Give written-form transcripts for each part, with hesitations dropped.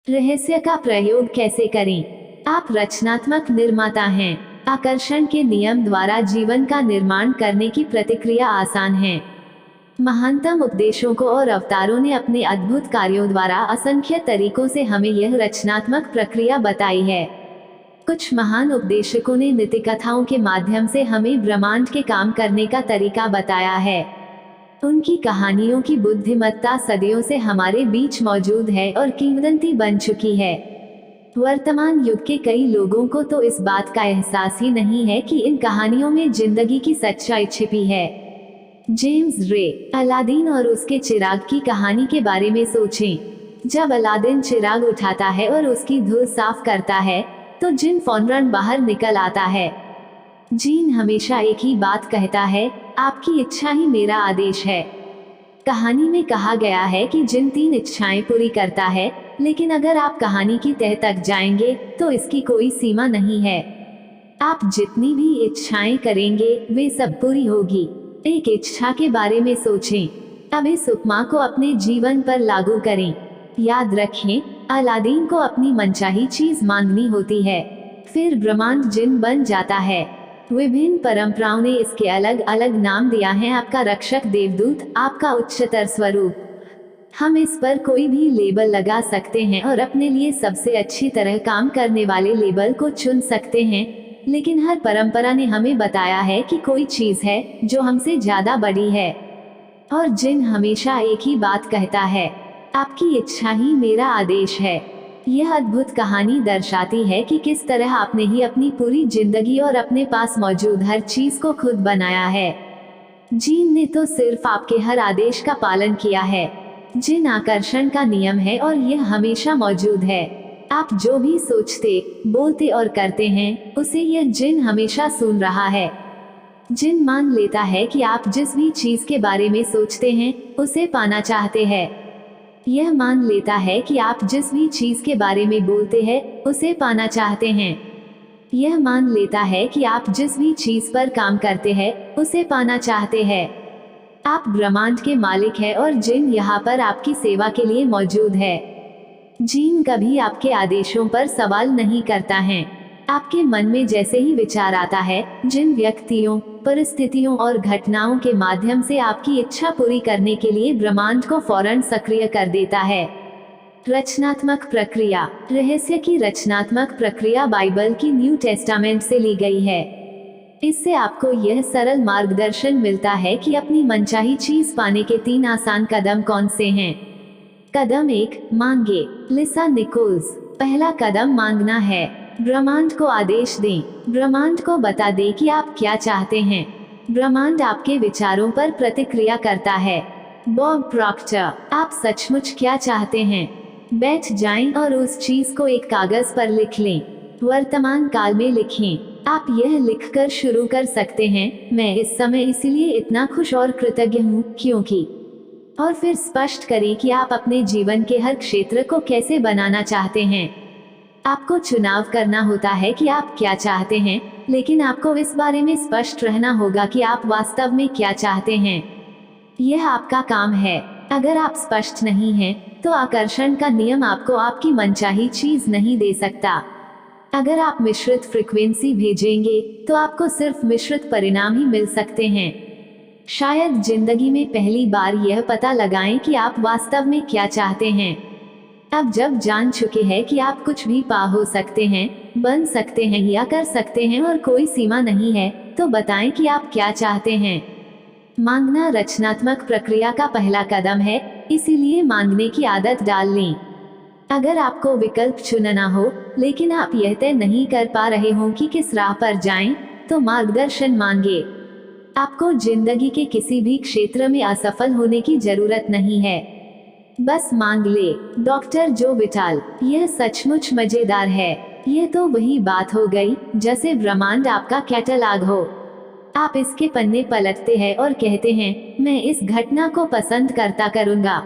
रहस्य का प्रयोग कैसे करें? आप रचनात्मक निर्माता हैं। आकर्षण के नियम द्वारा जीवन का निर्माण करने की प्रतिक्रिया आसान है। महानतम उपदेशों को और अवतारों ने अपने अद्भुत कार्यों द्वारा असंख्य तरीकों से हमें यह रचनात्मक प्रक्रिया बताई है। कुछ महान उपदेशकों ने नीति कथाओं के माध्यम से हमें ब्रह्मांड के काम करने का तरीका बताया है। उनकी कहानियों की बुद्धिमत्ता सदियों से हमारे बीच मौजूद है और किंवदंती बन चुकी है। वर्तमान युग के कई लोगों को तो इस बात का एहसास ही नहीं है कि इन कहानियों में जिंदगी की सच्चाई छिपी है। जेम्स रे, अलादीन और उसके चिराग की कहानी के बारे में सोचें। जब अलादीन चिराग उठाता है और उसकी धूल साफ करता है, तो जिन फौरन बाहर निकल आता है। जीन हमेशा एक ही बात कहता है, आपकी इच्छा ही मेरा आदेश है। कहानी में कहा गया है कि जिन 3 इच्छाएं पूरी करता है, लेकिन अगर आप कहानी की तह तक जाएंगे तो इसकी कोई सीमा नहीं है। आप जितनी भी इच्छाएं करेंगे वे सब पूरी होगी। एक इच्छा के बारे में सोचें। अब इस उपमा को अपने जीवन पर लागू करें। याद रखें, अलादीन को अपनी मनचाही चीज मांगनी होती है, फिर ब्रह्मांड जिन बन जाता है। विभिन्न परंपराओं ने इसके अलग अलग नाम दिया है। आपका रक्षक देवदूत, आपका उच्चतर स्वरूप। हम इस पर कोई भी लेबल लगा सकते हैं और अपने लिए सबसे अच्छी तरह काम करने वाले लेबल को चुन सकते हैं, लेकिन हर परंपरा ने हमें बताया है कि कोई चीज है जो हमसे ज्यादा बड़ी है। और जिन हमेशा एक ही बात कहता है, आपकी इच्छा ही मेरा आदेश है। यह अद्भुत कहानी दर्शाती है कि किस तरह आपने ही अपनी पूरी जिंदगी और अपने पास मौजूद हर चीज को खुद बनाया है। जीन ने तो सिर्फ आपके हर आदेश का पालन किया है। जिन आकर्षण का नियम है और यह हमेशा मौजूद है। आप जो भी सोचते, बोलते और करते हैं, उसे यह जिन हमेशा सुन रहा है। जिन मान लेता है कि आप जिस भी चीज के बारे में सोचते हैं उसे पाना चाहते हैं। यह मान लेता है कि आप जिस भी चीज के बारे में बोलते हैं उसे पाना चाहते हैं। यह मान लेता है कि आप जिस भी चीज पर काम करते हैं उसे पाना चाहते हैं। आप ब्रह्मांड के मालिक हैं और जिन यहाँ पर आपकी सेवा के लिए मौजूद है। जीन कभी आपके आदेशों पर सवाल नहीं करता है। आपके मन में जैसे ही विचार आता है, जिन व्यक्तियों, परिस्थितियों और घटनाओं के माध्यम से आपकी इच्छा पूरी करने के लिए ब्रह्मांड को फौरन सक्रिय कर देता है। रचनात्मक प्रक्रिया। रहस्य की रचनात्मक प्रक्रिया बाइबल की न्यू टेस्टामेंट से ली गई है। इससे आपको यह सरल मार्गदर्शन मिलता है कि अपनी मनचाही चीज पाने के 3 आसान कदम कौन से हैं। कदम 1, मांगे। लिसा निकोल्स। पहला कदम मांगना है। ब्रह्मांड को आदेश दें। ब्रह्मांड को बता दें कि आप क्या चाहते हैं। ब्रह्मांड आपके विचारों पर प्रतिक्रिया करता है। Bob Procter. आप सचमुच क्या चाहते हैं? बैठ जाएं और उस चीज को एक कागज पर लिख लें। वर्तमान काल में लिखें। आप यह लिखकर शुरू कर सकते हैं, मैं इस समय इसलिए इतना खुश और कृतज्ञ हूँ क्योंकि। और फिर स्पष्ट करें कि आप अपने जीवन के हर क्षेत्र को कैसे बनाना चाहते हैं। आपको चुनाव करना होता है कि आप क्या चाहते हैं, लेकिन आपको इस बारे में स्पष्ट रहना होगा कि आप वास्तव में क्या चाहते हैं। यह आपका काम है। अगर आप स्पष्ट नहीं हैं, तो आकर्षण का नियम आपको आपकी मनचाही चीज नहीं दे सकता। अगर आप मिश्रित फ्रीक्वेंसी भेजेंगे, तो आपको सिर्फ मिश्रित परिणाम ही मिल सकते हैं। शायद जिंदगी में पहली बार यह पता लगाएं कि आप वास्तव में क्या चाहते हैं। अब जब जान चुके हैं कि आप कुछ भी पा हो सकते हैं, बन सकते हैं या कर सकते हैं और कोई सीमा नहीं है, तो बताएं कि आप क्या चाहते हैं। मांगना रचनात्मक प्रक्रिया का पहला कदम है, इसीलिए मांगने की आदत डाल लें। अगर आपको विकल्प चुनना हो, लेकिन आप यह तय नहीं कर पा रहे हो कि किस राह पर जाएं, तो मार्गदर्शन मांगे। आपको जिंदगी के किसी भी क्षेत्र में असफल होने की जरूरत नहीं है, बस मांग ले। डॉक्टर जो विटाल। यह सचमुच मजेदार है। यह तो वही बात हो गई जैसे ब्रह्मांड आपका कैटलॉग हो। आप इसके पन्ने पलटते हैं और कहते हैं, मैं इस घटना को पसंद करता करूंगा,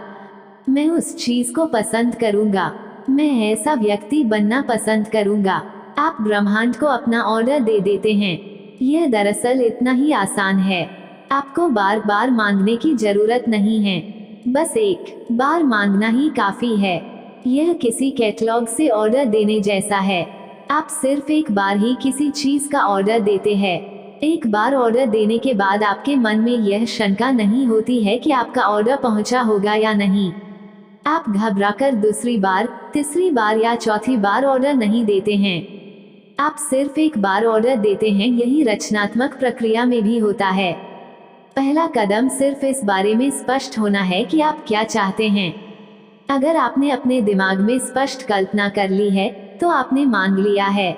मैं उस चीज को पसंद करूंगा, मैं ऐसा व्यक्ति बनना पसंद करूंगा। आप ब्रह्मांड को अपना ऑर्डर दे देते हैं। यह दरअसल इतना ही आसान है। आपको बार बार मांगने की जरूरत नहीं है, बस एक बार मांगना ही काफी है। यह किसी कैटलॉग से ऑर्डर देने जैसा है। आप सिर्फ एक बार ही किसी चीज का ऑर्डर देते हैं। एक बार ऑर्डर देने के बाद आपके मन में यह शंका नहीं होती है कि आपका ऑर्डर पहुंचा होगा या नहीं। आप घबराकर दूसरी बार, तीसरी बार या चौथी बार ऑर्डर नहीं देते हैं। आप सिर्फ एक बार ऑर्डर देते हैं। यही रचनात्मक प्रक्रिया में भी होता है। पहला कदम सिर्फ इस बारे में स्पष्ट होना है कि आप क्या चाहते हैं। अगर आपने अपने दिमाग में स्पष्ट कल्पना कर ली है तो आपने मांग लिया है।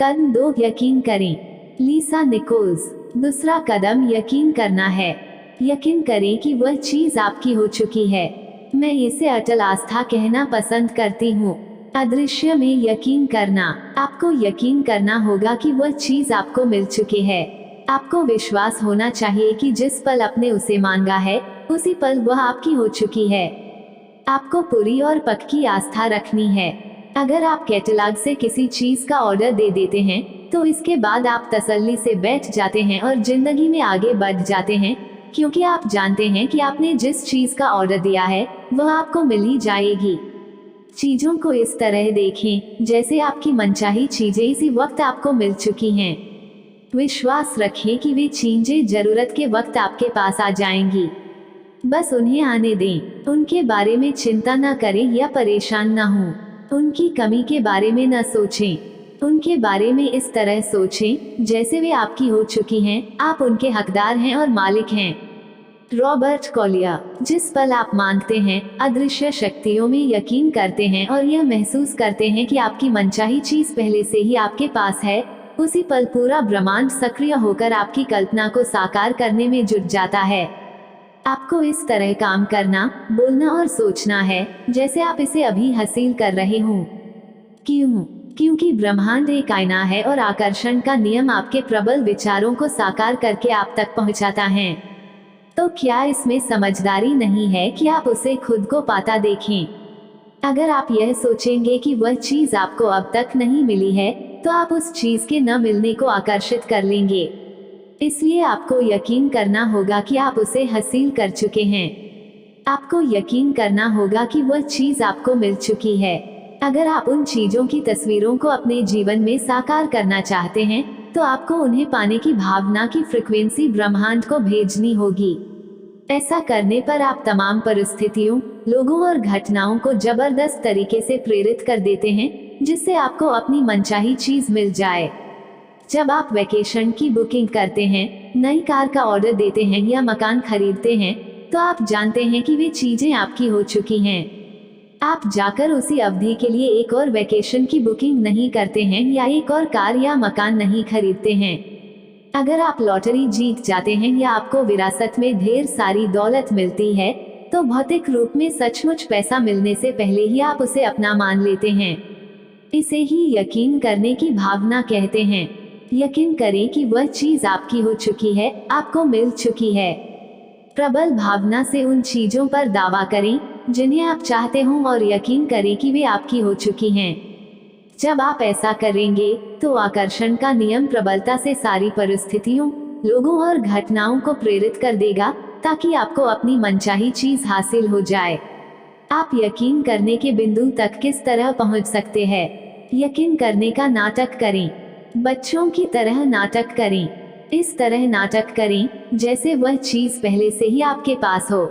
कदम 2, यकीन करें। लीसा निकोल्स। दूसरा कदम यकीन करना है। यकीन करें कि वह चीज आपकी हो चुकी है। मैं इसे अटल आस्था कहना पसंद करती हूँ। अदृश्य में यकीन करना। आपको यकीन करना होगा कि वह चीज आपको मिल चुकी है। आपको विश्वास होना चाहिए कि जिस पल आपने उसे मांगा है उसी पल वह आपकी हो चुकी है। आपको पूरी और पक्की आस्था रखनी है। अगर आप कैटलॉग से किसी चीज का ऑर्डर दे देते हैं तो इसके बाद आप तसल्ली से बैठ जाते हैं और जिंदगी में आगे बढ़ जाते हैं, क्योंकि आप जानते हैं कि आपने जिस चीज का ऑर्डर दिया है वह आपको मिल ही जाएगी। चीजों को इस तरह देखें जैसे आपकी मनचाही चीजें इसी वक्त आपको मिल चुकी हैं। विश्वास रखें कि वे चीजें जरूरत के वक्त आपके पास आ जाएंगी। बस उन्हें आने दें। उनके बारे में चिंता न करें या परेशान न हों। उनकी कमी के बारे में न सोचें। उनके बारे में इस तरह सोचें जैसे वे आपकी हो चुकी हैं, आप उनके हकदार हैं और मालिक हैं। रॉबर्ट कॉलिया। जिस पल आप मांगते हैं, अदृश्य शक्तियों में यकीन करते हैं और यह महसूस करते हैं कि आपकी मनचाही चीज पहले से ही आपके पास है, उसी पल पूरा ब्रह्मांड सक्रिय होकर आपकी कल्पना को साकार करने में जुट जाता है। आपको इस तरह काम करना, बोलना और सोचना है जैसे आप इसे अभी हासिल कर रहे हों। क्यों? क्योंकि ब्रह्मांड एक आईना है और आकर्षण का नियम आपके प्रबल विचारों को साकार करके आप तक पहुंचाता है। तो क्या इसमें समझदारी नहीं है कि आप उसे खुद को पाता देखें? अगर आप यह सोचेंगे कि वह चीज आपको अब तक नहीं मिली है तो आप उस चीज के न मिलने को आकर्षित कर लेंगे। इसलिए आपको यकीन करना होगा कि आप उसे हासिल कर चुके हैं। आपको यकीन करना होगा कि वह चीज आपको मिल चुकी है। अगर आप उन चीजों की तस्वीरों को अपने जीवन में साकार करना चाहते हैं तो आपको उन्हें पाने की भावना की फ्रीक्वेंसी ब्रह्मांड को भेजनी होगी। ऐसा करने पर आप तमाम परिस्थितियों, लोगों और घटनाओं को जबरदस्त तरीके से प्रेरित कर देते हैं जिससे आपको अपनी मनचाही चीज मिल जाए। जब आप वैकेशन की बुकिंग करते हैं, नई कार का ऑर्डर देते हैं या मकान खरीदते हैं तो आप जानते हैं कि वे चीजें आपकी हो चुकी हैं। आप जाकर उसी अवधि के लिए एक और वैकेशन की बुकिंग नहीं करते हैं या एक और कार या मकान नहीं खरीदते हैं। अगर आप लॉटरी जीत जाते हैं या आपको विरासत में ढेर सारी दौलत मिलती है तो भौतिक रूप में सचमुच पैसा मिलने से पहले ही आप उसे अपना मान लेते हैं। इसे ही यकीन करने की भावना कहते हैं। यकीन करें कि वह चीज आपकी हो चुकी है, आपको मिल चुकी है। प्रबल भावना से उन चीजों पर दावा करें जिन्हें आप चाहते हों और यकीन करें कि वे आपकी हो चुकी हैं। जब आप ऐसा करेंगे तो आकर्षण का नियम प्रबलता से सारी परिस्थितियों, लोगों और घटनाओं को प्रेरित कर देगा ताकि आपको अपनी मनचाही चीज हासिल हो जाए। आप यकीन करने के बिंदु तक किस तरह पहुंच सकते हैं? यकीन करने का नाटक करें। बच्चों की तरह नाटक करें। इस तरह नाटक करें जैसे वह चीज पहले से ही आपके पास हो।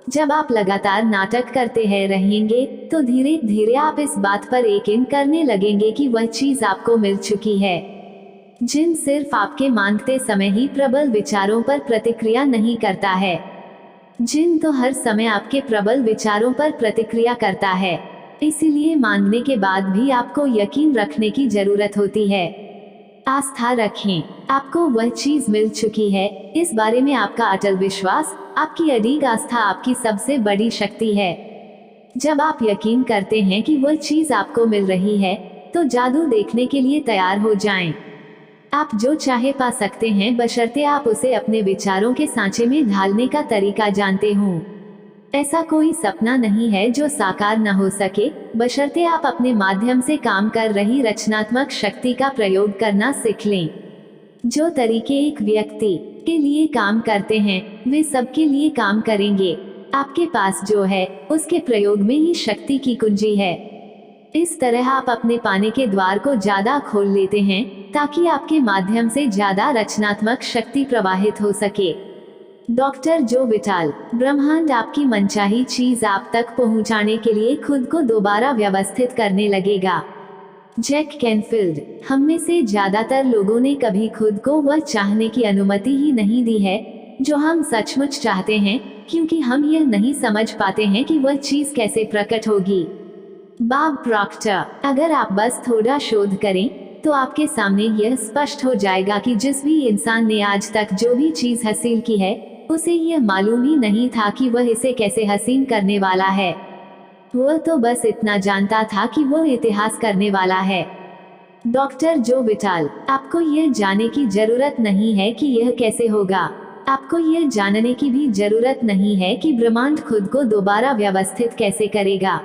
जब आप लगातार नाटक करते हैं रहेंगे तो धीरे धीरे आप इस बात पर यकीन करने लगेंगे कि वह चीज आपको मिल चुकी है। जिन सिर्फ आपके मांगते समय ही प्रबल विचारों पर प्रतिक्रिया नहीं करता है। जिन तो हर समय आपके प्रबल विचारों पर प्रतिक्रिया करता है। इसीलिए मांगने के बाद भी आपको यकीन रखने की जरूरत होती है। आस्था रखें। आपको वह चीज मिल चुकी है, इस बारे में आपका अटल विश्वास, आपकी अडिग आस्था आपकी सबसे बड़ी शक्ति है। जब आप यकीन करते हैं कि वह चीज आपको मिल रही है तो जादू देखने के लिए तैयार हो जाएं। आप जो चाहे पा सकते हैं बशर्ते आप उसे अपने विचारों के सांचे में ढालने का तरीका जानते हों। ऐसा कोई सपना नहीं है जो साकार न हो सके, बशर्ते आप अपने माध्यम से काम कर रही रचनात्मक शक्ति का प्रयोग करना सीख लें। जो तरीके एक व्यक्ति के लिए काम करते हैं वे सबके लिए काम करेंगे। आपके पास जो है उसके प्रयोग में ही शक्ति की कुंजी है। इस तरह आप अपने पाने के द्वार को ज्यादा खोल लेते हैं ताकि आपके माध्यम से ज्यादा रचनात्मक शक्ति प्रवाहित हो सके। डॉक्टर जो विटाल, ब्रह्मांड आपकी मनचाही चीज आप तक पहुंचाने के लिए खुद को दोबारा व्यवस्थित करने लगेगा। जैक कैनफील्ड, हम में से ज्यादातर लोगों ने कभी खुद को वह चाहने की अनुमति ही नहीं दी है जो हम सचमुच चाहते हैं, क्योंकि हम यह नहीं समझ पाते हैं कि वह चीज कैसे प्रकट होगी। बॉब प्रॉक्टर, अगर आप बस थोड़ा शोध करें तो आपके सामने यह स्पष्ट हो जाएगा कि जिस भी इंसान ने आज तक जो भी चीज हासिल की है उसे यह मालूम ही नहीं था कि वह इसे कैसे हसीन करने वाला है। वह तो बस इतना जानता था कि वह इतिहास करने वाला है। डॉक्टर जो विटाल, आपको यह जानने की जरूरत नहीं है कि यह कैसे होगा। आपको यह जानने की भी जरूरत नहीं है कि ब्रह्मांड खुद को दोबारा व्यवस्थित कैसे करेगा।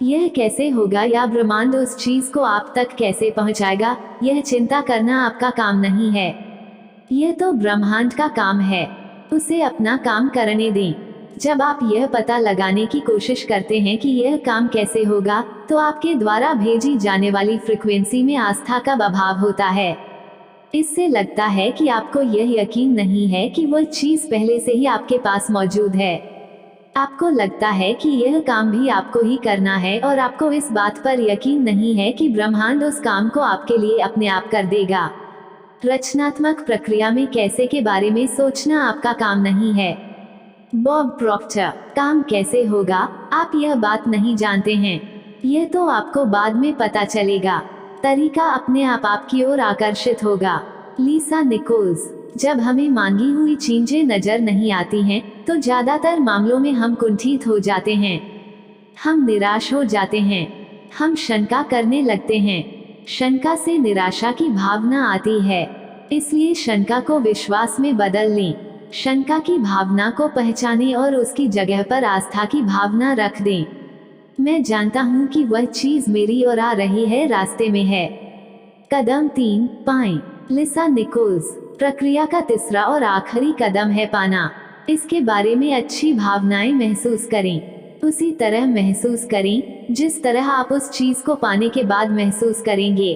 यह कैसे होगा या ब्रह्मांड उस चीज को आप तक कैसे पहुंचाएगा, यह चिंता करना आपका काम नहीं है। यह तो ब्रह्मांड का काम है, उसे अपना काम करने दें। जब आप यह पता लगाने की कोशिश करते हैं कि यह काम कैसे होगा, तो आपके द्वारा भेजी जाने वाली फ्रीक्वेंसी में आस्था का अभाव होता है। इससे लगता है कि आपको यह यकीन नहीं है कि वह चीज पहले से ही आपके पास मौजूद है। आपको लगता है कि यह काम भी आपको ही करना है और आपको इस बात पर यकीन नहीं है कि ब्रह्मांड उस काम को आपके लिए अपने आप कर देगा। रचनात्मक प्रक्रिया में कैसे के बारे में सोचना आपका काम नहीं है। बॉब प्रॉक्टर, काम कैसे होगा आप यह बात नहीं जानते हैं, यह तो आपको बाद में पता चलेगा। तरीका अपने आप आपकी ओर आकर्षित होगा। लीसा निकोल्स, जब हमें मांगी हुई चीजें नजर नहीं आती हैं तो ज्यादातर मामलों में हम कुंठित हो जाते हैं, हम निराश हो जाते हैं, हम शंका करने लगते हैं। शंका से निराशा की भावना आती है, इसलिए शंका को विश्वास में बदल लें। शंका की भावना को पहचानें और उसकी जगह पर आस्था की भावना रख दें। मैं जानता हूं कि वह चीज मेरी ओर आ रही है, रास्ते में है। कदम 3 पाएं। लिसा निकोल्स, प्रक्रिया का तीसरा और आखिरी कदम है पाना। इसके बारे में अच्छी भावनाएं महसूस करें, उसी तरह महसूस करें जिस तरह आप उस चीज को पाने के बाद महसूस करेंगे।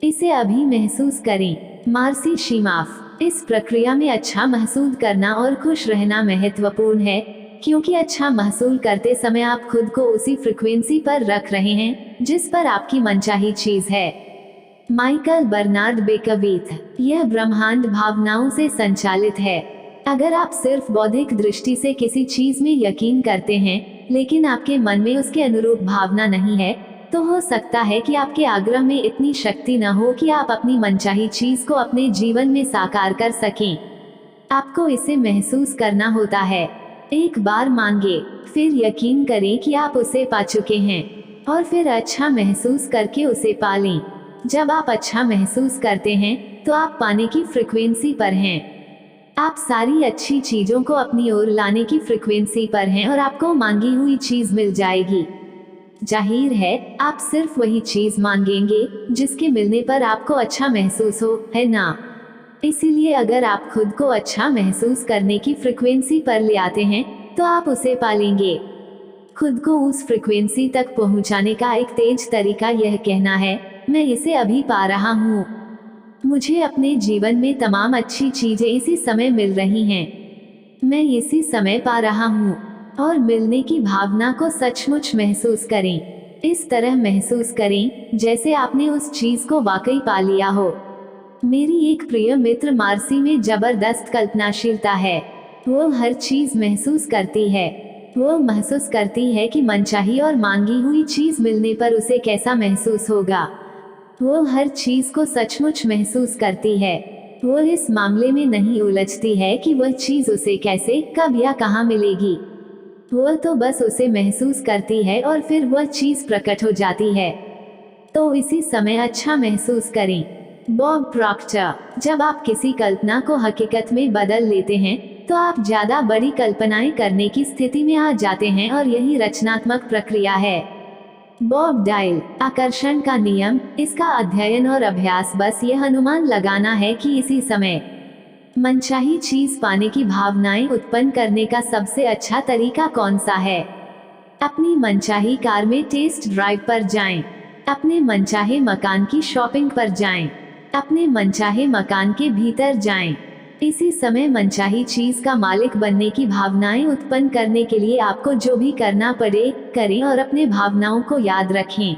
इसे अभी महसूस करें। मार्सी शिमाफ, इस प्रक्रिया में अच्छा महसूस करना और खुश रहना महत्वपूर्ण है, क्योंकि अच्छा महसूस करते समय आप खुद को उसी फ्रीक्वेंसी पर रख रहे हैं जिस पर आपकी मनचाही चीज है। माइकल बर्नार्ड बेकविथ, यह ब्रह्मांड भावनाओं से संचालित है। अगर आप सिर्फ बौद्धिक दृष्टि से किसी चीज में यकीन करते हैं लेकिन आपके मन में उसके अनुरूप भावना नहीं है, तो हो सकता है कि आपके आग्रह में इतनी शक्ति न हो कि आप अपनी मनचाही चीज को अपने जीवन में साकार कर सकें। आपको इसे महसूस करना होता है। एक बार मांगे, फिर यकीन करें कि आप उसे पा चुके हैं, और फिर अच्छा महसूस करके उसे पालें। जब आप अच्छा महसूस करते हैं तो आप पाने की फ्रीक्वेंसी पर हैं। आप सारी अच्छी चीजों को अपनी ओर लाने की फ्रीक्वेंसी पर हैं और आपको मांगी हुई चीज मिल जाएगी। जाहिर है आप सिर्फ वही चीज मांगेंगे जिसके मिलने पर आपको अच्छा महसूस हो, है ना? इसीलिए अगर आप खुद को अच्छा महसूस करने की फ्रीक्वेंसी पर ले आते हैं तो आप उसे पालेंगे। खुद को उस फ्रीक्वेंसी तक पहुंचाने का एक तेज तरीका यह कहना है, मैं इसे अभी पा रहा हूँ। मुझे अपने जीवन में तमाम अच्छी चीजें इसी समय मिल रही हैं। मैं इसी समय पा रहा हूँ। और मिलने की भावना को सचमुच महसूस करें। इस तरह महसूस करें जैसे आपने उस चीज को वाकई पा लिया हो। मेरी एक प्रिय मित्र मार्सी में जबरदस्त कल्पनाशीलता है। वो हर चीज महसूस करती है। वो महसूस करती है कि मनचाही और मांगी हुई चीज मिलने पर उसे कैसा महसूस होगा। वो हर चीज को सचमुच महसूस करती है। वो इस मामले में नहीं उलझती है कि वह चीज उसे कैसे, कब या कहाँ मिलेगी। वो तो बस उसे महसूस करती है और फिर वह चीज प्रकट हो जाती है। तो इसी समय अच्छा महसूस करें। बॉब प्रॉक्टर, जब आप किसी कल्पना को हकीकत में बदल लेते हैं तो आप ज्यादा बड़ी कल्पनाएं करने की स्थिति में आ जाते हैं और यही रचनात्मक प्रक्रिया है। बॉब डायल, आकर्षण का नियम, इसका अध्ययन और अभ्यास बस यह अनुमान लगाना है कि इसी समय मनचाही चीज पाने की भावनाएं उत्पन्न करने का सबसे अच्छा तरीका कौन सा है? अपनी मनचाही कार में टेस्ट ड्राइव पर जाएं। अपने मनचाहे मकान की शॉपिंग पर जाएं। अपने मनचाहे मकान के भीतर जाएं। इसी समय मनचाही चीज का मालिक बनने की भावनाएं उत्पन्न करने के लिए आपको जो भी करना पड़े करें और अपने भावनाओं को याद रखें।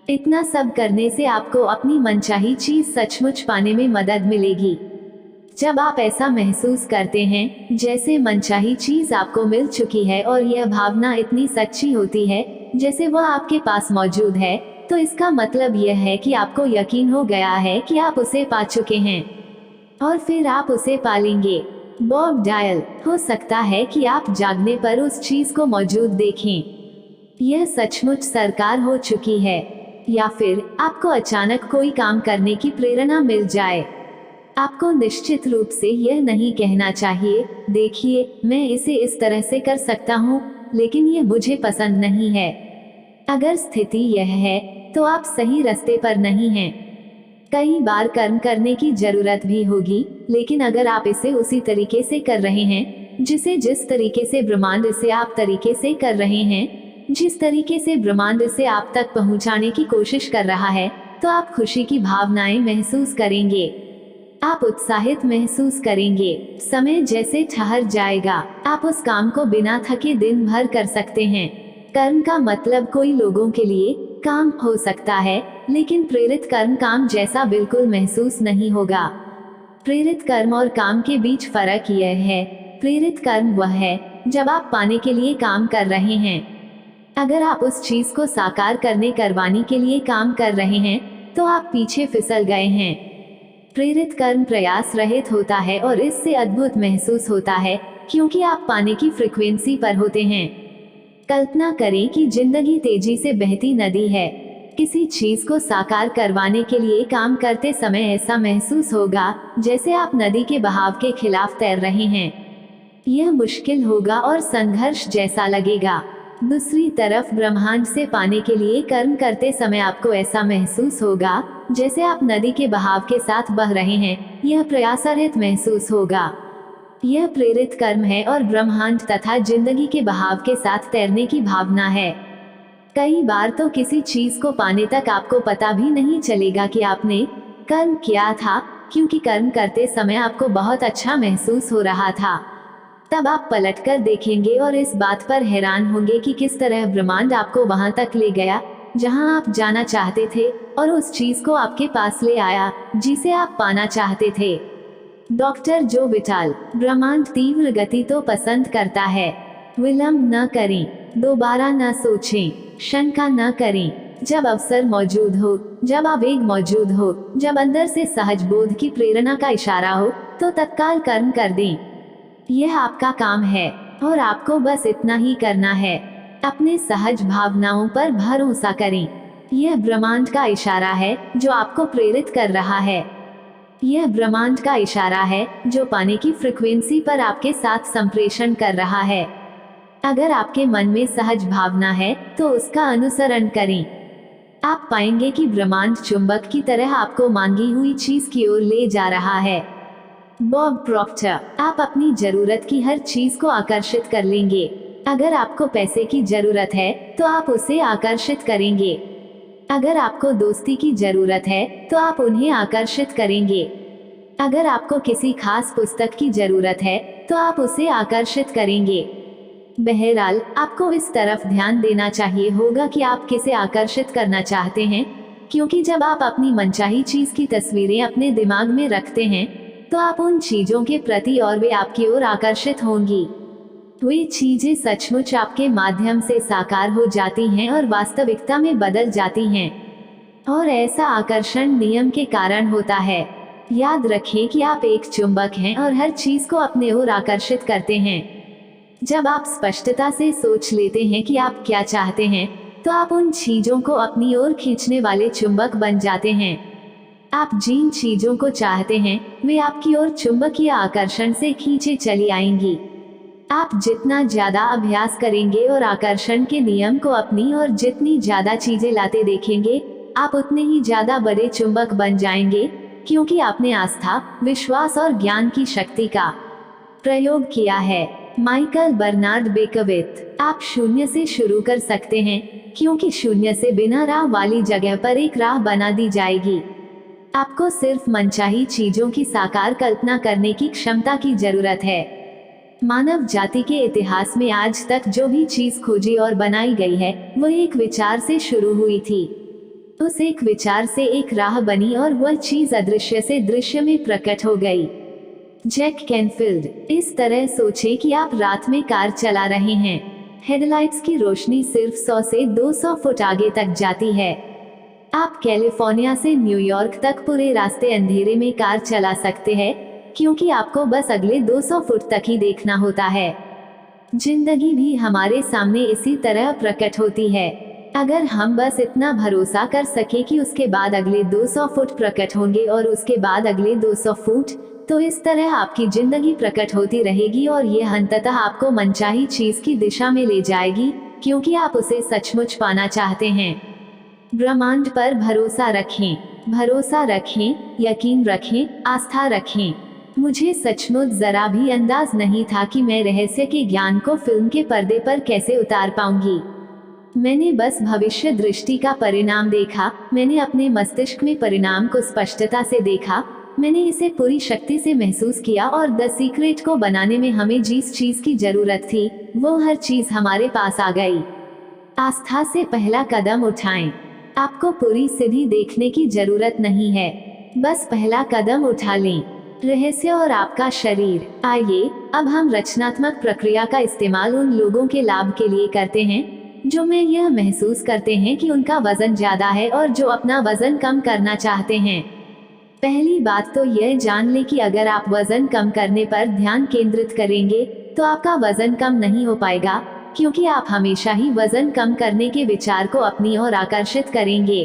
इतना सब करने से आपको अपनी मनचाही चीज सचमुच पाने में मदद मिलेगी। जब आप ऐसा महसूस करते हैं जैसे मनचाही चीज आपको मिल चुकी है और यह भावना इतनी सच्ची होती है जैसे वह आपके पास मौजूद है, तो इसका मतलब यह है कि आपको यकीन हो गया है कि आप उसे पा चुके हैं और फिर आप उसे पालेंगे। Bob dial. हो सकता है कि आप जागने पर उस चीज को मौजूद देखें। यह सचमुच सरकार हो चुकी है। या फिर आपको अचानक कोई काम करने की प्रेरणा मिल जाए। आपको निश्चित रूप से यह नहीं कहना चाहिए, देखिए मैं इसे इस तरह से कर सकता हूँ, लेकिन यह मुझे पसंद नहीं है। अगर स्थिति यह है तो आप सही रास्ते पर नहीं हैं। कई बार कर्म करने की जरूरत भी होगी, लेकिन अगर आप इसे उसी तरीके से कर रहे हैं जिस तरीके से ब्रह्मांड इसे आप तरीके से कर रहे हैं, जिस तरीके से ब्रह्मांड इसे आप तक पहुंचाने की कोशिश कर रहा है, तो आप खुशी की भावनाएं महसूस करेंगे। आप उत्साहित महसूस करेंगे। समय जैसे ठहर जाएगा। आप उस काम को बिना थके दिन भर कर सकते हैं। कर्म का मतलब कोई लोगों के लिए काम हो सकता है, लेकिन प्रेरित कर्म काम जैसा बिल्कुल महसूस नहीं होगा। प्रेरित कर्म और काम के बीच फर्क यह है, प्रेरित कर्म वह है जब आप पाने के लिए काम कर रहे हैं। अगर आप उस चीज को साकार करवाने के लिए काम कर रहे हैं, तो आप पीछे फिसल गए हैं। प्रेरित कर्म प्रयास रहित होता है और इससे अद्भुत महसूस होता है, क्योंकि आप पाने की फ्रीक्वेंसी पर होते हैं। कल्पना करें कि जिंदगी तेजी से बहती नदी है। किसी चीज को साकार करवाने के लिए काम करते समय ऐसा महसूस होगा जैसे आप नदी के बहाव के खिलाफ तैर रहे हैं। यह मुश्किल होगा और संघर्ष जैसा लगेगा। दूसरी तरफ ब्रह्मांड से पाने के लिए कर्म करते समय आपको ऐसा महसूस होगा जैसे आप नदी के बहाव के साथ बह रहे हैं। यह प्रयासरहित महसूस होगा। यह प्रेरित कर्म है और ब्रह्मांड तथा जिंदगी के बहाव के साथ तैरने की भावना है। कई बार तो किसी चीज को पाने तक आपको पता भी नहीं चलेगा कि आपने कर्म किया था, क्योंकि कर्म करते समय आपको बहुत अच्छा महसूस हो रहा था। तब आप पलटकर देखेंगे और इस बात पर हैरान होंगे कि किस तरह ब्रह्मांड आपको वहां तक ले गया जहां आप जाना चाहते थे और उस चीज को आपके पास ले आया जिसे आप पाना चाहते थे। डॉक्टर जो विटाल। ब्रह्मांड तीव्र गति तो पसंद करता है। विलंब न करें, दोबारा न सोचें, शंका न करें। जब अवसर मौजूद हो, जब आवेग मौजूद हो, जब अंदर से सहज बोध की प्रेरणा का इशारा हो, तो तत्काल कर्म कर दें। यह आपका काम है और आपको बस इतना ही करना है। अपने सहज भावनाओं पर भरोसा करें। यह ब्रह्मांड का इशारा है जो आपको प्रेरित कर रहा है। यह ब्रह्मांड का इशारा है जो पाने की फ्रीक्वेंसी पर आपके साथ संप्रेषण कर रहा है। अगर आपके मन में सहज भावना है तो उसका अनुसरण करें। आप पाएंगे कि ब्रह्मांड चुंबक की तरह आपको मांगी हुई चीज की ओर ले जा रहा है। Bob Procter. आप अपनी जरूरत की हर चीज को आकर्षित कर लेंगे। अगर आपको पैसे की जरूरत है तो आप उसे आकर्षित करेंगे। अगर आपको दोस्ती की जरूरत है तो आप उन्हें आकर्षित करेंगे। अगर आपको किसी खास पुस्तक की जरूरत है तो आप उसे आकर्षित करेंगे। बहरहाल आपको इस तरफ ध्यान देना चाहिए होगा कि आप किसे आकर्षित करना चाहते हैं, क्योंकि जब आप अपनी मनचाही चीज की तस्वीरें अपने दिमाग में रखते हैं तो आप उन चीजों के प्रति और वे आपकी ओर आकर्षित होंगी। वे चीजें सचमुच आपके माध्यम से साकार हो जाती हैं और वास्तविकता में बदल जाती हैं। और ऐसा आकर्षण नियम के कारण होता है। याद रखें कि आप एक चुंबक हैं और हर चीज को अपने ओर आकर्षित करते हैं। जब आप स्पष्टता से सोच लेते हैं कि आप क्या चाहते हैं, तो आप उन चीजों को अपनी ओर खींचने वाले चुंबक बन जाते हैं। आप जिन चीजों को चाहते हैं वे आपकी ओर चुंबकीय आकर्षण से खींचे चली आएंगी। आप जितना ज्यादा अभ्यास करेंगे और आकर्षण के नियम को अपनी और जितनी ज्यादा चीजें लाते देखेंगे, आप उतने ही ज्यादा बड़े चुंबक बन जाएंगे क्योंकि आपने आस्था, विश्वास और ज्ञान की शक्ति का प्रयोग किया है। Michael Bernard Beckwith. आप शून्य से शुरू कर सकते हैं, क्योंकि शून्य से बिना राह वाली जगह पर एक राह बना दी जाएगी। आपको सिर्फ मनचाही चीजों की साकार कल्पना करने की क्षमता की जरूरत है। मानव जाति के इतिहास में आज तक जो भी चीज खोजी और बनाई गई है, वो एक विचार से शुरू हुई थी। उस एक विचार से एक राह बनी और वह चीज अदृश्य से दृश्य में प्रकट हो गई। Jack Canfield. इस तरह सोचें कि आप रात में कार चला रहे हैं। हेडलाइट्स की रोशनी सिर्फ 100 से 200 फुट आगे तक जाती है। आप कैलिफोर्निया से न्यूयॉर्क तक पूरे रास्ते अंधेरे में कार चला सकते हैं, क्योंकि आपको बस अगले 200 फुट तक ही देखना होता है। जिंदगी भी हमारे सामने इसी तरह प्रकट होती है। अगर हम बस इतना भरोसा कर सके कि उसके बाद अगले 200 फुट प्रकट होंगे और उसके बाद अगले 200 फुट, तो इस तरह आपकी जिंदगी प्रकट होती रहेगी और ये अंततः आपको मनचाही चीज की दिशा में ले जाएगी, क्योंकि आप उसे सचमुच पाना चाहते हैं। ब्रह्मांड पर भरोसा रखें, भरोसा रखें, यकीन रखें, आस्था रखें। मुझे सचमुच जरा भी अंदाज नहीं था कि मैं रहस्य के ज्ञान को फिल्म के पर्दे पर कैसे उतार पाऊंगी। मैंने बस भविष्य दृष्टि का परिणाम देखा, मैंने अपने मस्तिष्क में परिणाम को स्पष्टता से देखा, मैंने इसे पूरी शक्ति से महसूस किया और द सीक्रेट को बनाने में हमें जिस चीज की जरूरत थी, वो हर चीज हमारे पास आ गई। आस्था से पहला कदम उठाएं। आपको पूरी सीढ़ी देखने की जरूरत नहीं है, बस पहला कदम उठा लें। रहस्य और आपका शरीर। आइए अब हम रचनात्मक प्रक्रिया का इस्तेमाल उन लोगों के लाभ के लिए करते हैं जो में यह महसूस करते हैं कि उनका वजन ज्यादा है और जो अपना वजन कम करना चाहते हैं। पहली बात तो यह जान लें कि अगर आप वजन कम करने पर ध्यान केंद्रित करेंगे तो आपका वजन कम नहीं हो पाएगा, क्योंकि आप हमेशा ही वजन कम करने के विचार को अपनी ओर आकर्षित करेंगे।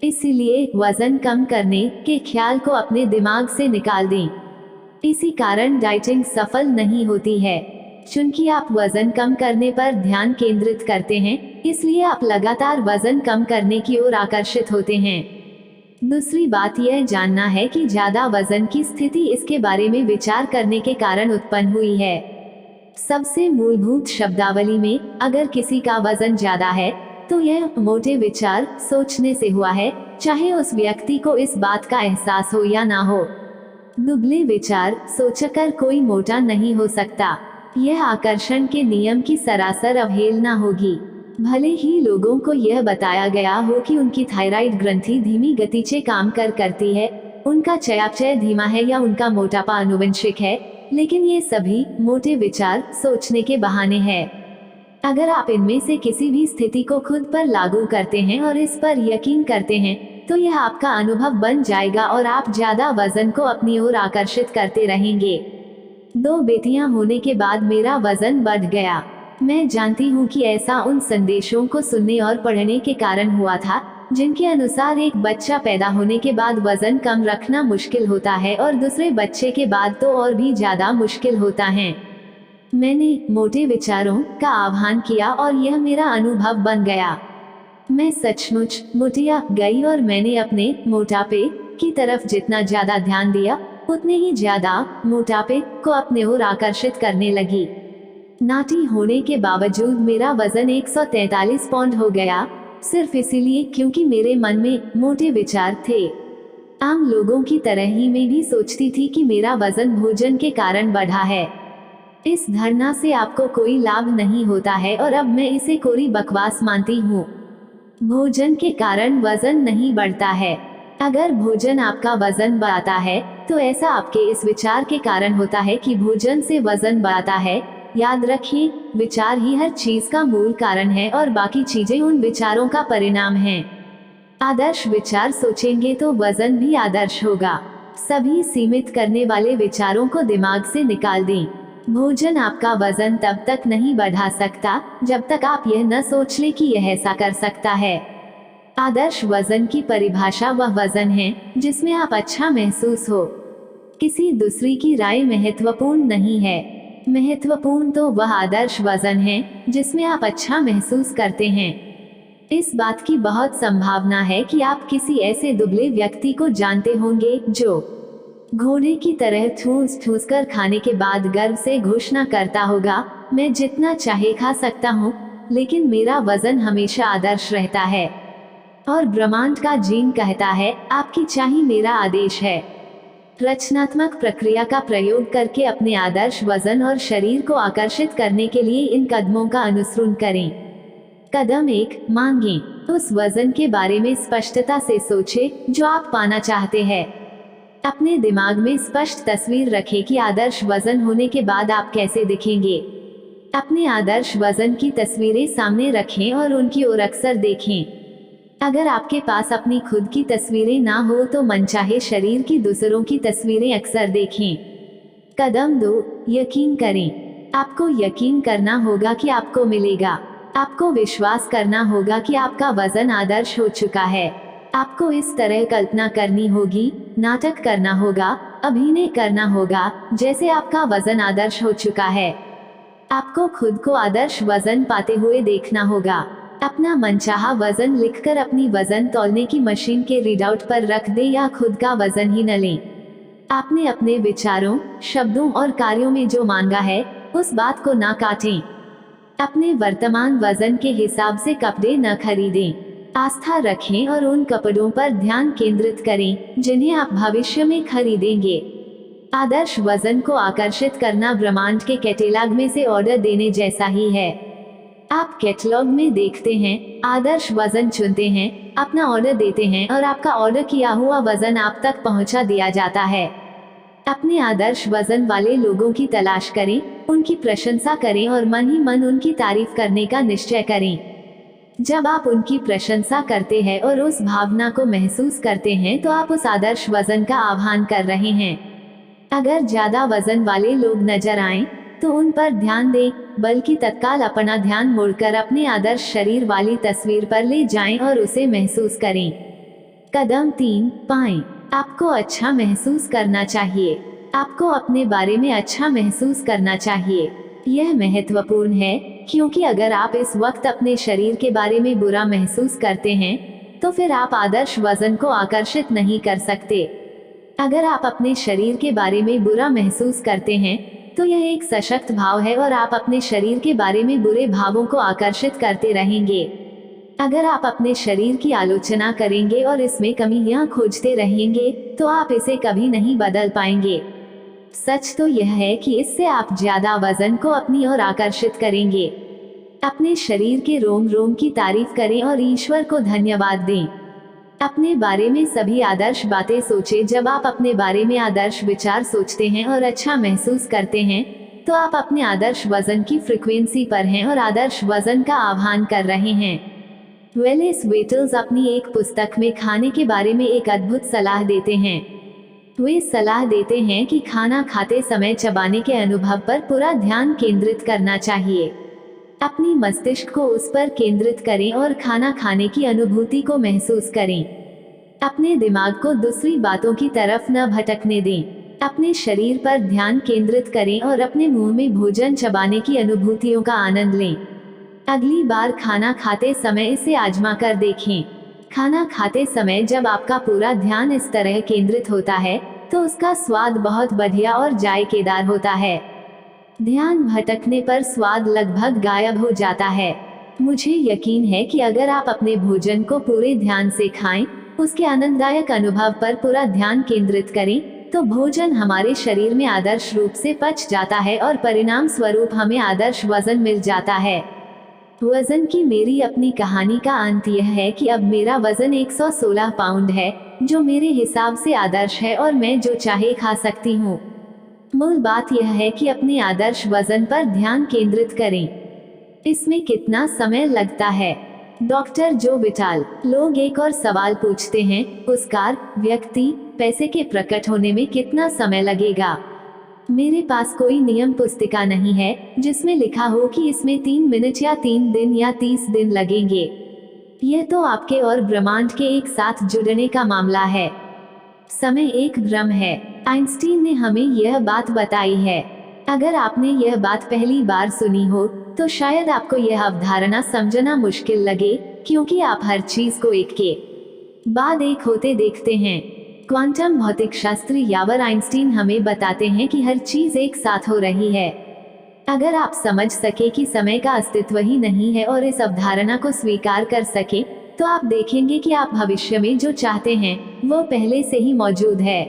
इसलिए वजन कम करने के ख्याल को अपने दिमाग से निकाल दें। इसी कारण डाइटिंग सफल नहीं होती है। चूंकि आप वजन कम करने पर ध्यान केंद्रित करते हैं, इसलिए आप लगातार वजन कम करने की ओर आकर्षित होते हैं। दूसरी बात यह जानना है कि ज्यादा वजन की स्थिति इसके बारे में विचार करने के कारण उत्पन्न हुई है। सबसे मूलभूत शब्दावली में, अगर किसी का वजन ज्यादा है तो यह मोटे विचार सोचने से हुआ है, चाहे उस व्यक्ति को इस बात का एहसास हो या ना हो। दुबले विचार सोचकर कोई मोटा नहीं हो सकता। यह आकर्षण के नियम की सरासर अवहेलना होगी। भले ही लोगों को यह बताया गया हो कि उनकी थायराइड ग्रंथि धीमी गति से काम करती है, उनका चयापचय धीमा है या उनका मोटापा आनुवंशिक है, लेकिन ये सभी मोटे विचार सोचने के बहाने हैं। अगर आप इनमें से किसी भी स्थिति को खुद पर लागू करते हैं और इस पर यकीन करते हैं, तो यह आपका अनुभव बन जाएगा और आप ज्यादा वजन को अपनी ओर आकर्षित करते रहेंगे। 2 बेटियां होने के बाद मेरा वजन बढ़ गया। मैं जानती हूँ कि ऐसा उन संदेशों को सुनने और पढ़ने के कारण हुआ था, जिनके अनुसार एक बच्चा पैदा होने के बाद वजन कम रखना मुश्किल होता है और दूसरे बच्चे के बाद तो और भी ज्यादा मुश्किल होता है। मैंने मोटे विचारों का आह्वान किया और यह मेरा अनुभव बन गया। मैं सचमुच मोटिया गई और मैंने अपने मोटापे की तरफ जितना ज्यादा ध्यान दिया, उतने ही ज्यादा मोटापे को अपने ओर आकर्षित करने लगी। नाटी होने के बावजूद मेरा वजन 143 पाउंड हो गया, सिर्फ इसीलिए क्योंकि मेरे मन में मोटे विचार थे। आम लोगों की तरह ही मैं भी सोचती थी कि मेरा वजन भोजन के कारण बढ़ा है। इस धारणा से आपको कोई लाभ नहीं होता है और अब मैं इसे कोरी बकवास मानती हूँ। भोजन के कारण वजन नहीं बढ़ता है। अगर भोजन आपका वजन बढ़ाता है, तो ऐसा आपके इस विचार के कारण होता है कि भोजन से वजन बढ़ता है। याद रखिए, विचार ही हर चीज का मूल कारण है और बाकी चीजें उन विचारों का परिणाम हैं। आदर्श विचार सोचेंगे तो वजन भी आदर्श होगा। सभी सीमित करने वाले विचारों को दिमाग से निकाल दें। भोजन आपका वजन तब तक नहीं बढ़ा सकता जब तक आप यह न सोच लें कि यह ऐसा कर सकता है। आदर्श वजन की परिभाषा वह वजन है जिसमें आप अच्छा महसूस हो। किसी दूसरी की राय महत्वपूर्ण नहीं है। महत्वपूर्ण तो वह आदर्श वजन है जिसमें आप अच्छा महसूस करते हैं। इस बात की बहुत संभावना है कि आप किसी ऐसे दुबले व्यक्ति को जानते होंगे जो घोड़े की तरह ठूस ठूस कर खाने के बाद गर्व से घोषणा करता होगा, मैं जितना चाहे खा सकता हूँ, लेकिन मेरा वजन हमेशा आदर्श रहता है। और ब्रह्मांड का जीन कहता है, आपकी चाही मेरा आदेश है। रचनात्मक प्रक्रिया का प्रयोग करके अपने आदर्श वजन और शरीर को आकर्षित करने के लिए इन कदमों का अनुसरण करें। कदम 1, मांगें। उस वजन के बारे में स्पष्टता से सोचें जो आप पाना चाहते हैं। अपने दिमाग में स्पष्ट तस्वीर रखें कि आदर्श वजन होने के बाद आप कैसे दिखेंगे। अपने आदर्श वजन की तस्वीरें सामने रखें और उनकी ओर अक्सर देखें। अगर आपके पास अपनी खुद की तस्वीरें ना हो तो मनचाहे शरीर की दूसरों की तस्वीरें अक्सर देखें। कदम 2, यकीन करें। आपको यकीन करना होगा कि आपको मिलेगा। आपको विश्वास करना होगा कि आपका वजन आदर्श हो चुका है। आपको इस तरह कल्पना करनी होगी, नाटक करना होगा, अभिनय करना होगा, जैसे आपका वजन आदर्श हो चुका है। आपको खुद को आदर्श वजन पाते हुए देखना होगा। अपना मनचाहा वजन लिखकर अपनी वजन तौलने की मशीन के रीडआउट पर रख दें या खुद का वजन ही न लें। आपने अपने विचारों, शब्दों और कार्यों में जो मांगा है, उस बात को ना काटें। अपने वर्तमान वजन के हिसाब से कपड़े न खरीदें। आस्था रखें और उन कपड़ों पर ध्यान केंद्रित करें जिन्हें आप भविष्य में खरीदेंगे। आदर्श वजन को आकर्षित करना ब्रह्मांड के कैटलॉग में से ऑर्डर देने जैसा ही है। आप कैटलॉग में देखते हैं, आदर्श वजन चुनते हैं, अपना ऑर्डर देते हैं और आपका ऑर्डर किया हुआ वजन आप तक पहुंचा दिया जाता है। अपने आदर्श वजन वाले लोगों की तलाश करें, उनकी प्रशंसा करें और मन ही मन उनकी तारीफ करने का निश्चय करें। जब आप उनकी प्रशंसा करते हैं और उस भावना को महसूस करते हैं तो आप उस आदर्श वजन का आह्वान कर रहे हैं। अगर ज्यादा वजन वाले लोग नजर आएं, तो उन पर ध्यान दें, बल्कि तत्काल अपना ध्यान मोड़कर अपने आदर्श शरीर वाली तस्वीर पर ले जाएं और उसे महसूस करें। कदम 3, पाएं। आपको अच्छा महसूस करना चाहिए। आपको अपने बारे में अच्छा महसूस करना चाहिए। यह महत्वपूर्ण है, क्योंकि अगर आप इस वक्त अपने शरीर के बारे में बुरा महसूस करते हैं, तो फिर आप आदर्श वजन को आकर्षित नहीं कर सकते। अगर आप अपने शरीर के बारे में बुरा महसूस करते हैं, तो यह एक सशक्त भाव है और आप अपने शरीर के बारे में बुरे भावों को आकर्षित करते रहेंगे। अगर आप अपने शरीर की आलोचना करेंगे और इसमें कमियां खोजते रहेंगे, तो आप इसे कभी नहीं बदल पाएंगे। सच तो यह है कि इससे आप ज्यादा वजन को अपनी ओर आकर्षित करेंगे। अपने शरीर के रोम रोम की तारीफ करें और ईश्वर को धन्यवाद दें। अपने बारे में सभी आदर्श बातें सोचें। जब आप अपने बारे में आदर्श विचार सोचते हैं और अच्छा महसूस करते हैं, तो आप अपने आदर्श वजन की फ्रीक्वेंसी पर हैं और आदर्श वजन का आह्वान कर रहे हैं। वेलेस वेटल्स अपनी एक पुस्तक में खाने के बारे में एक अद्भुत सलाह देते हैं। वे सलाह देते हैं कि खाना खाते समय चबाने के अनुभव पर पूरा ध्यान केंद्रित करना चाहिए। अपनी मस्तिष्क को उस पर केंद्रित करें और खाना खाने की अनुभूति को महसूस करें। अपने दिमाग को दूसरी बातों की तरफ न भटकने दें। अपने शरीर पर ध्यान केंद्रित करें और अपने मुंह में भोजन चबाने की अनुभूतियों का आनंद लें। अगली बार खाना खाते समय इसे आजमा कर देखें। खाना खाते समय जब आपका पूरा ध्यान इस तरह केंद्रित होता है, तो उसका स्वाद बहुत बढ़िया और जायकेदार होता है। ध्यान भटकने पर स्वाद लगभग गायब हो जाता है। मुझे यकीन है कि अगर आप अपने भोजन को पूरे ध्यान से खाएं, उसके आनंददायक अनुभव पर पूरा ध्यान केंद्रित करें, तो भोजन हमारे शरीर में आदर्श रूप से पच जाता है और परिणाम स्वरूप हमें आदर्श वजन मिल जाता है। वजन की मेरी अपनी कहानी का अंत यह है कि अब मेरा वजन 116 पाउंड है, जो मेरे हिसाब से आदर्श है और मैं जो चाहे खा सकती हूँ। मूल बात यह है कि अपने आदर्श वजन पर ध्यान केंद्रित करें। इसमें कितना समय लगता है? डॉक्टर जो विटाल। लोग एक और सवाल पूछते हैं, पुरस्कार, व्यक्ति, पैसे के प्रकट होने में कितना समय लगेगा? मेरे पास कोई नियम पुस्तिका नहीं है जिसमें लिखा हो कि इसमें 3 मिनट या 3 दिन या 30 दिन लगेंगे। यह तो आपके और ब्रह्मांड के एक साथ जुड़ने का मामला है। समय एक भ्रम है। आइंस्टीन ने हमें यह बात बताई है। अगर आपने यह बात पहली बार सुनी हो, तो शायद आपको यह अवधारणा समझना मुश्किल लगे क्योंकि आप हर चीज को एक के बाद एक होते देखते हैं। क्वांटम भौतिक शास्त्री यावर आइंस्टीन हमें बताते हैं कि हर चीज एक साथ हो रही है। अगर आप समझ सके कि समय का अस्तित्व ही नहीं है और इस अवधारणा को स्वीकार कर सके, तो आप देखेंगे कि आप भविष्य में जो चाहते हैं वो पहले से ही मौजूद है।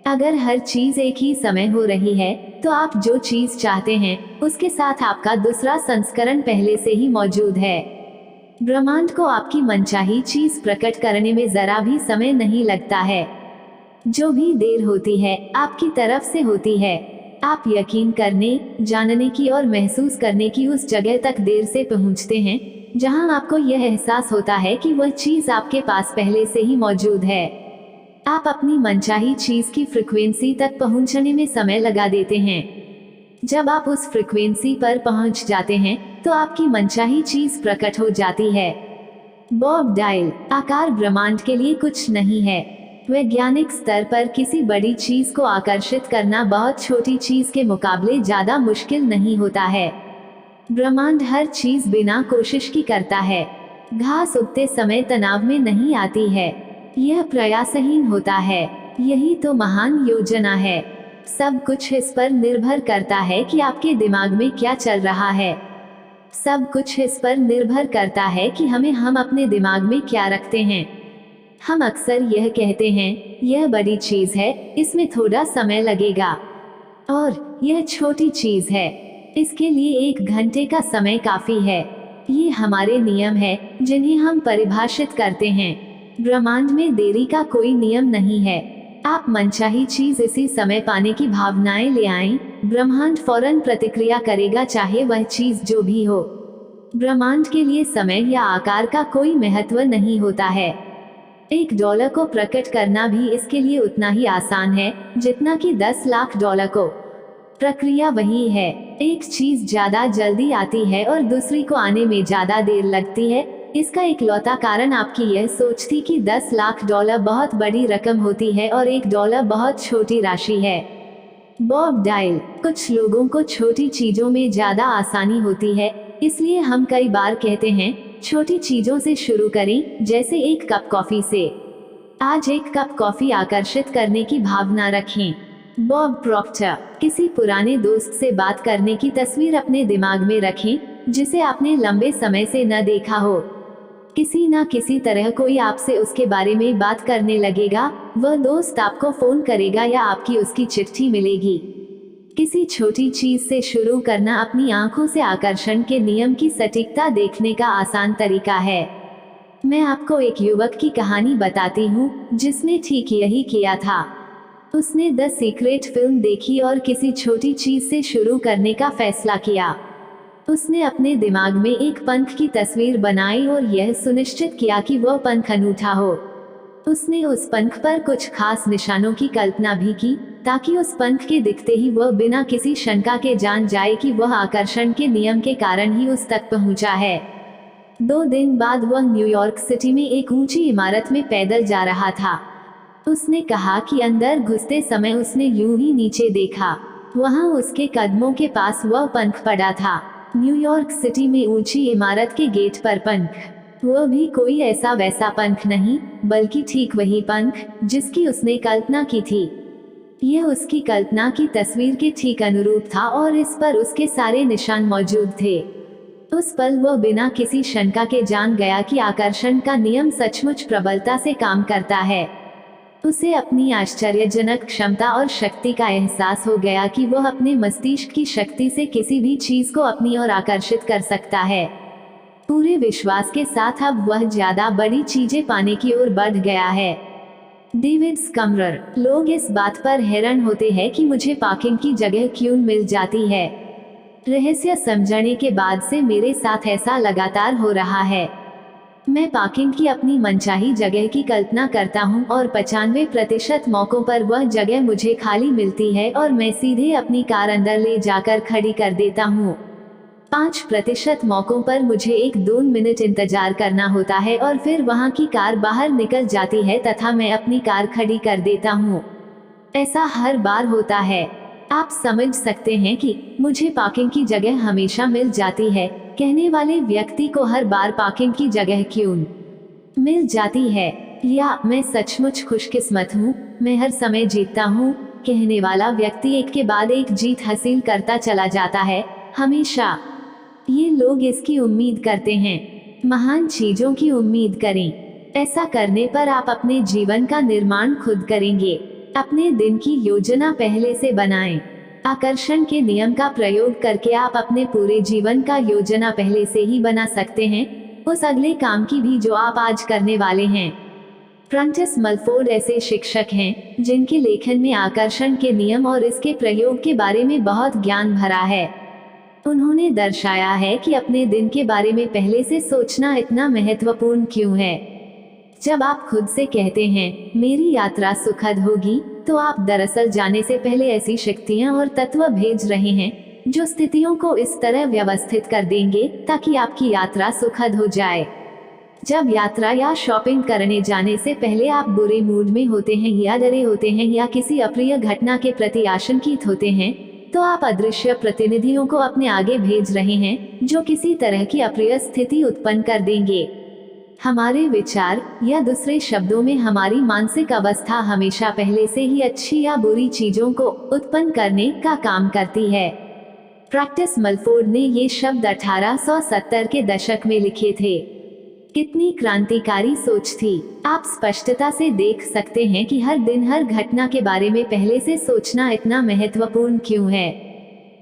अगर हर चीज एक ही समय हो रही है, तो आप जो चीज चाहते हैं उसके साथ आपका दूसरा संस्करण पहले से ही मौजूद है। ब्रह्मांड को आपकी मनचाही चीज प्रकट करने में जरा भी समय नहीं लगता है। जो भी देर होती है आपकी तरफ से होती है। आप यकीन करने, जानने की और महसूस करने की उस जगह तक देर से पहुंचते हैं जहां आपको यह एहसास होता है कि वह चीज आपके पास पहले से ही मौजूद है। आप अपनी मनचाही चीज की फ्रीक्वेंसी तक पहुंचने में समय लगा देते हैं। जब आप उस फ्रीक्वेंसी पर पहुंच जाते हैं तो आपकी मनचाही चीज प्रकट हो जाती है। बॉब डायल, आकार ब्रह्मांड के लिए कुछ नहीं है। वैज्ञानिक स्तर पर किसी बड़ी चीज को आकर्षित करना बहुत छोटी चीज के मुकाबले ज्यादा मुश्किल नहीं होता है। ब्रह्मांड हर चीज बिना कोशिश की करता है। घास उगते समय तनाव में नहीं आती है, यह प्रयासहीन होता है। यही तो महान योजना है। सब कुछ इस पर निर्भर करता है कि आपके दिमाग में क्या चल रहा है। सब कुछ इस पर निर्भर करता है कि हम अपने दिमाग में क्या रखते हैं। हम अक्सर यह कहते हैं, यह बड़ी चीज है, इसमें थोड़ा समय लगेगा, और यह छोटी चीज है, इसके लिए 1 घंटे का समय काफी है। ये हमारे नियम है जिन्हें हम परिभाषित करते हैं। ब्रह्मांड में देरी का कोई नियम नहीं है। आप मनचाही चीज इसी समय पाने की भावनाएं ले आएं, ब्रह्मांड फौरन प्रतिक्रिया करेगा, चाहे वह चीज जो भी हो। ब्रह्मांड के लिए समय या आकार का कोई महत्व नहीं होता है। $1 को प्रकट करना भी इसके लिए उतना ही आसान है जितना कि $10 लाख को। प्रक्रिया वही है। एक चीज ज्यादा जल्दी आती है और दूसरी को आने में ज्यादा देर लगती है। इसका इकलौता कारण आपकी यह सोच थी कि $10 लाख बहुत बड़ी रकम होती है और $1 बहुत छोटी राशि है। बॉब डायल, कुछ लोगों को छोटी चीजों में ज्यादा आसानी होती है, इसलिए हम कई बार कहते हैं, छोटी चीजों से शुरू करें, जैसे 1 कप कॉफी से। आज 1 कप कॉफी आकर्षित करने की भावना रखें। बॉब प्रॉक्टर, किसी पुराने दोस्त से बात करने की तस्वीर अपने दिमाग में रखें जिसे आपने लंबे समय से न देखा हो। किसी न किसी तरह कोई आपसे उसके बारे में बात करने लगेगा। वह दोस्त आपको फोन करेगा या आपकी उसकी चिट्ठी मिलेगी। किसी छोटी चीज से शुरू करना अपनी आंखों से आकर्षण के नियम की सटीकता देखने का आसान तरीका है। मैं आपको एक युवक की कहानी बताती हूँ जिसने ठीक यही किया था। उसने द सीक्रेट फिल्म देखी और किसी छोटी चीज से शुरू करने का फैसला किया। उसने अपने दिमाग में एक पंख की तस्वीर बनाई और यह सुनिश्चित किया कि वह पंख अनूठा हो। उसने उस पंख पर कुछ खास निशानों की कल्पना भी की ताकि उस पंख के दिखते ही वह बिना किसी शंका के जान जाए कि वह आकर्षण के नियम के कारण ही उस तक पहुंचा है। 2 दिन बाद वह न्यूयॉर्क सिटी में एक ऊंची इमारत में पैदल जा रहा था। उसने कहा कि अंदर घुसते समय उसने यूं ही नीचे देखा। वहां उसके कदमों के पास वह पंख पड़ा था। न्यूयॉर्क सिटी में ऊंची इमारत के गेट पर पंख। वह भी कोई ऐसा वैसा पंख नहीं, बल्कि ठीक वही पंख जिसकी उसने कल्पना की थी। यह उसकी कल्पना की तस्वीर के ठीक अनुरूप था और इस पर उसके सारे निशान मौजूद थे। उस पल वह बिना किसी शंका के जान गया कि आकर्षण का नियम सचमुच प्रबलता से काम करता है। उसे अपनी आश्चर्यजनक क्षमता और शक्ति का एहसास हो गया कि वह अपने मस्तिष्क की शक्ति से किसी भी चीज को अपनी ओर आकर्षित कर सकता है। पूरे विश्वास के साथ अब वह ज्यादा बड़ी चीजें पाने की ओर बढ़ गया है। डेविड स्कमरर, लोग इस बात पर हैरान होते हैं कि मुझे पार्किंग की जगह क्यों मिल जाती है। रहस्य समझने के बाद से मेरे साथ ऐसा लगातार हो रहा है। मैं पार्किंग की अपनी मनचाही जगह की कल्पना करता हूं और 95% मौकों पर वह जगह मुझे खाली मिलती है और मैं सीधे अपनी कार अंदर ले जाकर खड़ी कर देता हूं। 5% मौकों पर मुझे 1-2 मिनट इंतजार करना होता है और फिर वहां की कार बाहर निकल जाती है तथा मैं अपनी कार खड़ी कर देता हूं। ऐसा हर बार होता है। आप समझ सकते हैं कि मुझे पार्किंग की जगह हमेशा मिल जाती है, कहने वाले व्यक्ति को हर बार पार्किंग की जगह क्यों मिल जाती है, या मैं सचमुच खुशकिस्मत हूँ, मैं हर समय जीतता हूँ, कहने वाला व्यक्ति एक के बाद एक जीत हासिल करता चला जाता है। हमेशा ये लोग इसकी उम्मीद करते हैं। महान चीजों की उम्मीद करें। ऐसा करने पर आप अपने जीवन का निर्माण खुद करेंगे। अपने दिन की योजना पहले से बनाएं। आकर्षण के नियम का प्रयोग करके आप अपने पूरे जीवन का योजना पहले से ही बना सकते हैं, उस अगले काम की भी जो आप आज करने वाले हैं। प्रेंटिस मलफोर्ड ऐसे शिक्षक हैं जिनके लेखन में आकर्षण के नियम और इसके प्रयोग के बारे में बहुत ज्ञान भरा है। उन्होंने दर्शाया है कि अपने दिन के बारे में पहले से सोचना इतना महत्वपूर्ण क्यों है। जब आप खुद से कहते हैं मेरी यात्रा सुखद होगी, तो आप दरअसल जाने से पहले ऐसी शक्तियां और तत्व भेज रहे हैं जो स्थितियों को इस तरह व्यवस्थित कर देंगे ताकि आपकी यात्रा सुखद हो जाए। जब यात्रा या शॉपिंग करने जाने से पहले आप बुरे मूड में होते हैं या डरे होते हैं या किसी अप्रिय घटना के प्रति आशंकित होते हैं, तो आप अदृश्य प्रतिनिधियों को अपने आगे भेज रहे हैं जो किसी तरह की अप्रिय स्थिति उत्पन्न कर देंगे। हमारे विचार या दूसरे शब्दों में हमारी मानसिक अवस्था हमेशा पहले से ही अच्छी या बुरी चीजों को उत्पन्न करने का काम करती है। प्रेंटिस मलफोर्ड ने ये शब्द 1870 के दशक में लिखे थे। कितनी क्रांतिकारी सोच थी। आप स्पष्टता से देख सकते हैं कि हर दिन हर घटना के बारे में पहले से सोचना इतना महत्वपूर्ण क्यों है।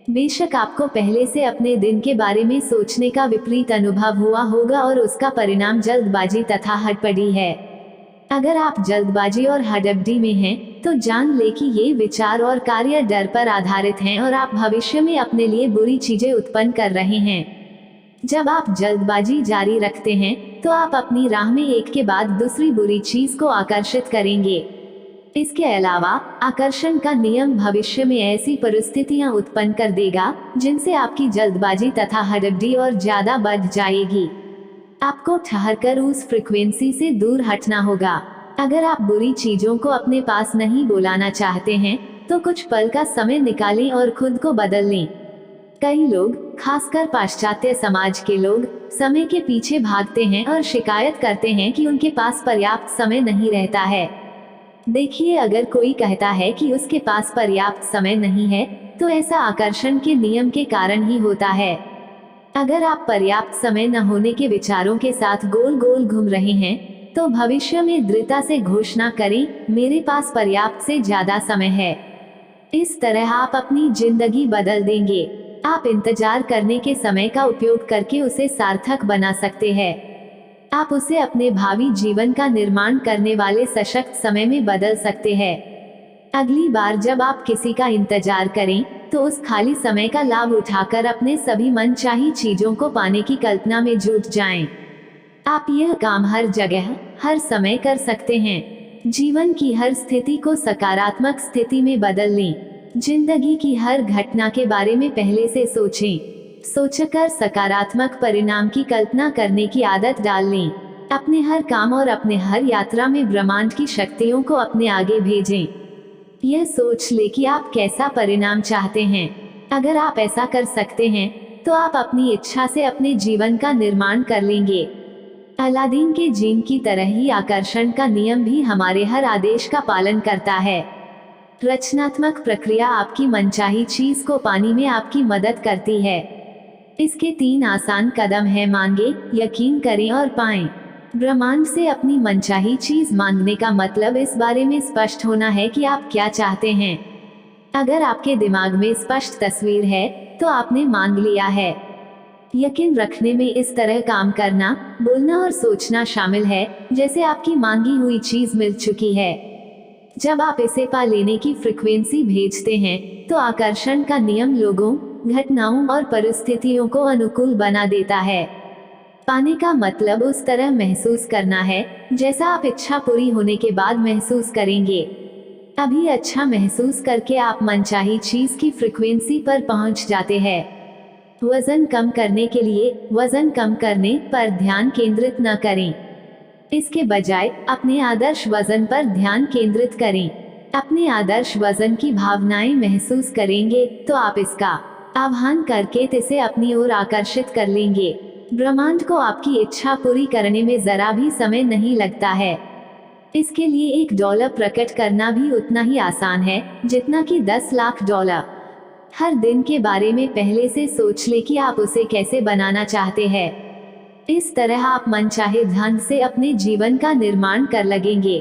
बेशक आपको पहले से अपने दिन के बारे में सोचने का विपरीत अनुभव हुआ होगा और उसका परिणाम जल्दबाजी तथा हड़बड़ी है। अगर आप जल्दबाजी और हड़बड़ी में हैं, तो जान ले कि ये विचार और कार्य डर पर आधारित हैं और आप भविष्य में अपने लिए बुरी चीजें उत्पन्न कर रहे हैं। जब आप जल्दबाजी जारी रखते हैं, तो आप अपनी राह में एक के बाद दूसरी बुरी चीज को आकर्षित करेंगे। इसके अलावा आकर्षण का नियम भविष्य में ऐसी परिस्थितियां उत्पन्न कर देगा जिनसे आपकी जल्दबाजी तथा हड़बड़ी और ज्यादा बढ़ जाएगी। आपको ठहरकर उस फ्रीक्वेंसी से दूर हटना होगा। अगर आप बुरी चीजों को अपने पास नहीं बुलाना चाहते हैं, तो कुछ पल का समय निकालें और खुद को बदल लें। कई लोग, खासकर पाश्चात्य समाज के लोग, समय के पीछे भागते हैं और शिकायत करते हैं कि उनके पास पर्याप्त समय नहीं रहता है। देखिए, अगर कोई कहता है कि उसके पास पर्याप्त समय नहीं है, तो ऐसा आकर्षण के नियम के कारण ही होता है। अगर आप पर्याप्त समय न होने के विचारों के साथ गोल गोल घूम रहे हैं, तो भविष्य में दृढ़ता से घोषणा करें, मेरे पास पर्याप्त से ज्यादा समय है। इस तरह आप अपनी जिंदगी बदल देंगे। आप इंतजार करने के समय का उपयोग करके उसे सार्थक बना सकते हैं। आप उसे अपने भावी जीवन का निर्माण करने वाले सशक्त समय में बदल सकते हैं। अगली बार जब आप किसी का इंतजार करें, तो उस खाली समय का लाभ उठाकर अपने सभी मनचाही चीजों को पाने की कल्पना में जुट जाएं। आप यह काम हर जगह, हर समय कर सकते हैं। जीवन की हर स्थिति को सकारात्मक स्थिति में बदल लें। जिंदगी की हर घटना के बारे में पहले से सोचें। सोचकर सकारात्मक परिणाम की कल्पना करने की आदत डाल लें। अपने हर काम और अपने हर यात्रा में ब्रह्मांड की शक्तियों को अपने आगे भेजें। यह सोच ले कि आप कैसा परिणाम चाहते हैं। अगर आप ऐसा कर सकते हैं, तो आप अपनी इच्छा से अपने जीवन का निर्माण कर लेंगे। अलादीन के जीन की तरह ही आकर्षण का नियम भी हमारे हर आदेश का पालन करता है। रचनात्मक प्रक्रिया आपकी मनचाही चीज को पाने में आपकी मदद करती है। इसके 3 आसान कदम हैं: मांगे, यकीन करें और पाएं। ब्रह्मांड से अपनी मनचाही चीज मांगने का मतलब इस बारे में स्पष्ट होना है कि आप क्या चाहते हैं। अगर आपके दिमाग में स्पष्ट तस्वीर है, तो आपने मांग लिया है। यकीन रखने में इस तरह काम करना, बोलना और सोचना शामिल है जैसे आपकी मांगी हुई चीज मिल चुकी है। जब आप इसे पा लेने की फ्रीक्वेंसी भेजते हैं, तो आकर्षण का नियम लोगों, घटनाओं और परिस्थितियों को अनुकूल बना देता है। पाने का मतलब उस तरह महसूस करना है जैसा आप इच्छा पूरी होने के बाद महसूस करेंगे। अभी अच्छा महसूस करके आप मनचाही चीज की फ्रीक्वेंसी पर पहुंच जाते हैं। वजन कम करने के लिए वजन कम करने पर ध्यान केंद्रित न करें। इसके बजाय अपने आदर्श वजन पर ध्यान केंद्रित करें। अपने आदर्श वजन की भावनाएं महसूस करेंगे, तो आप इसका आह्वान करके इसे अपनी ओर आकर्षित कर लेंगे। ब्रह्मांड को आपकी इच्छा पूरी करने में जरा भी समय नहीं लगता है। इसके लिए $1 प्रकट करना भी उतना ही आसान है जितना कि $10 लाख। हर दिन के बारे में पहले से सोच ले कि आप उसे कैसे बनाना चाहते हैं। इस तरह आप मनचाहे ढंग से अपने जीवन का निर्माण कर लगेंगे।